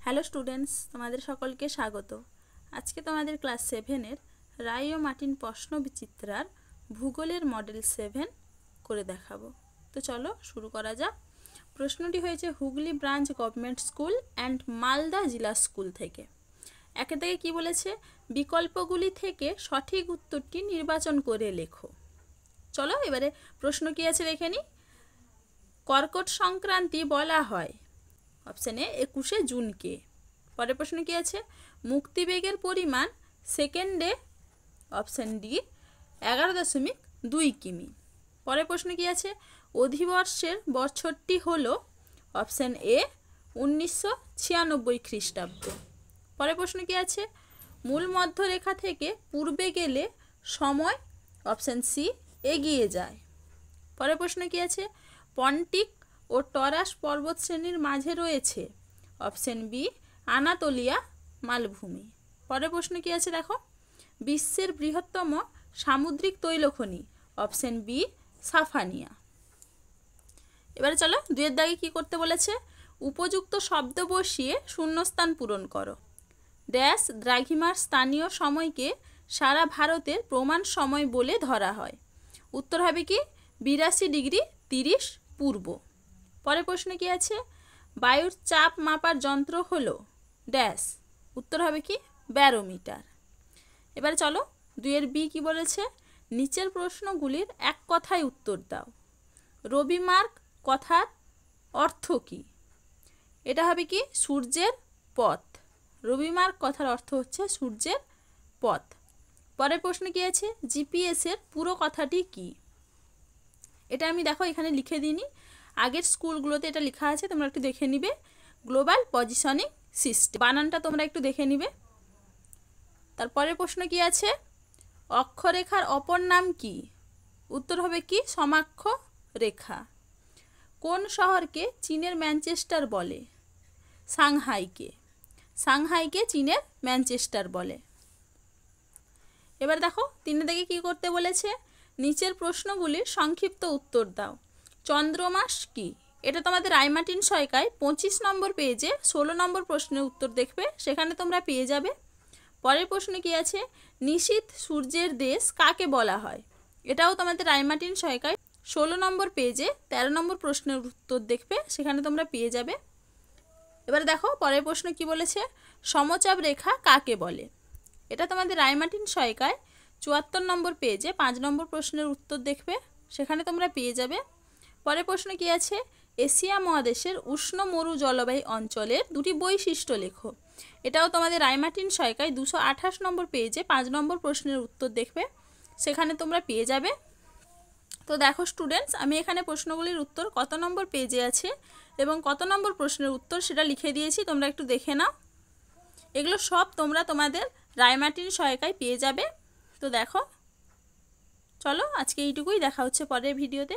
Hello students, তোমাদের সকলকে স্বাগত। আজকে তোমাদের ক্লাস 7-এর রায় ও মার্টিন প্রশ্ন বিচিত্রার ভূগোলের মডেল 7 করে দেখাবো। তো চলো শুরু করা যাক। প্রশ্নটি হয়েছে Hooghly branch government school and Malda জেলা স্কুল থেকে। একে থেকে কি বলেছে, বিকল্পগুলি থেকে সঠিক উত্তরটি নির্বাচন করে লেখো। চলো এবারে প্রশ্ন কি আছে দেখে নিই। কর্কট সংক্রান্তি বলা হয় অপশান এ 21শে জুনকে। পরের প্রশ্ন কি আছে, মুক্তিবেগের পরিমাণ সেকেন্ডে অপশান ডি 11.2 কিমি। পরের প্রশ্ন কি আছে, অধিবর্ষের বছরটি হলো অপশান এ 1996 খ্রিস্টাব্দ। পরের প্রশ্ন কি আছে, মূল মধ্যরেখা থেকে পূর্বে গেলে সময় অপশান সি এগিয়ে যায়। পরের প্রশ্ন কি আছে, পন্টিক ও টরাস পর্বতশ্রেণীর মাঝে রয়েছে অপশান বি আনাতোলিয়া মালভূমি। পরের প্রশ্ন কি আছে দেখো, বিশ্বের বৃহত্তম সামুদ্রিক তৈলখনি অপশান বি সাফানিয়া। এবারে চলো দুয়ের দাগে কি করতে বলেছে, উপযুক্ত শব্দ বসিয়ে শূন্যস্থান পূরণ করো। ড্যাশ দ্রাঘিমার স্থানীয় সময়কে সারা ভারতের প্রমাণ সময় বলে ধরা হয়। উত্তর হবে কি 82°30 পূর্ব। পরের প্রশ্ন কি আছে, বায়ুর চাপ মাপার যন্ত্র হলো ড্যাশ। উত্তর হবে কি ব্যারোমিটার। এবার চলো দুয়ের বি কি বলেছে, নিচের প্রশ্নগুলির এক কথায় উত্তর দাও। রবিমার্ক কথার অর্থ কি? এটা হবে কি সূর্যের পথ। রবিমার্ক কথার অর্থ হচ্ছে সূর্যের পথ। পরের প্রশ্ন কি আছে, জিপিএস এর পুরো কথাটি কি? এটা আমি দেখো এখানে লিখে দিইনি, আগের স্কুলগুলোতে এটা লেখা আছে, তোমরা একটু দেখে নিবে। গ্লোবাল পজিশনিং সিস্টেম, বানানটা তোমরা একটু দেখে নিবে। তারপরের প্রশ্ন কি আছে, অক্ষরেখার অপর নাম কি? উত্তর হবে কি সমাক্ষ রেখা। কোন শহরকে চীনের ম্যানচেস্টার বলে? সাংহাইকে। সাংহাইকে চীনের ম্যানচেস্টার বলে। এবার দেখো তিনের দিকে কি করতে বলেছে, নিচের প্রশ্নগুলির সংক্ষিপ্ত উত্তর দাও। চন্দ্রমাস কি? এটা তোমাদের রায় মার্টিন সহায়িকায় 25 নম্বর পেজে 16 নম্বর প্রশ্নের উত্তর দেখবে, সেখানে তোমরা পেয়ে যাবে। পরের প্রশ্ন কি আছে, নিশীথ সূর্যের দেশ কাকে বলা হয়? এটাও তোমাদের রায় মার্টিন সহায়িকায় 16 নম্বর পেজে 13 নম্বর প্রশ্নের উত্তর দেখবে, সেখানে তোমরা পেয়ে যাবে। এবার দেখো পরের প্রশ্ন কি বলেছে, সমচাপ রেখা কাকে বলে? এটা তোমাদের রায় মার্টিন সহায়িকায় 74 নম্বর পেজে 5 নম্বর প্রশ্নের উত্তর দেখবে, সেখানে তোমরা পেয়ে যাবে। পরের প্রশ্ন কি আছে, এশিয়া মহাদেশের উষ্ণ মরু জলবায়ু অঞ্চলের দুটি বৈশিষ্ট্য লেখো। এটাও তোমাদের রায় মার্টিন সহায়িকায় 228 নম্বর পেজে 5 নম্বর প্রশ্নের উত্তর দেখবে, সেখানে তোমরা পেয়ে যাবে। তো দেখো স্টুডেন্টস, আমি এখানে প্রশ্নগুলির উত্তর কত নম্বর পেজে আছে এবং কত নম্বর প্রশ্নের উত্তর সেটা লিখে দিয়েছি, তোমরা একটু দেখে নাও। এগুলো সব তোমরা তোমাদের রায় মার্টিন সহায়িকায় পেয়ে যাবে। তো দেখো চলো আজকে এইটুকুই, দেখা হচ্ছে পরের ভিডিওতে।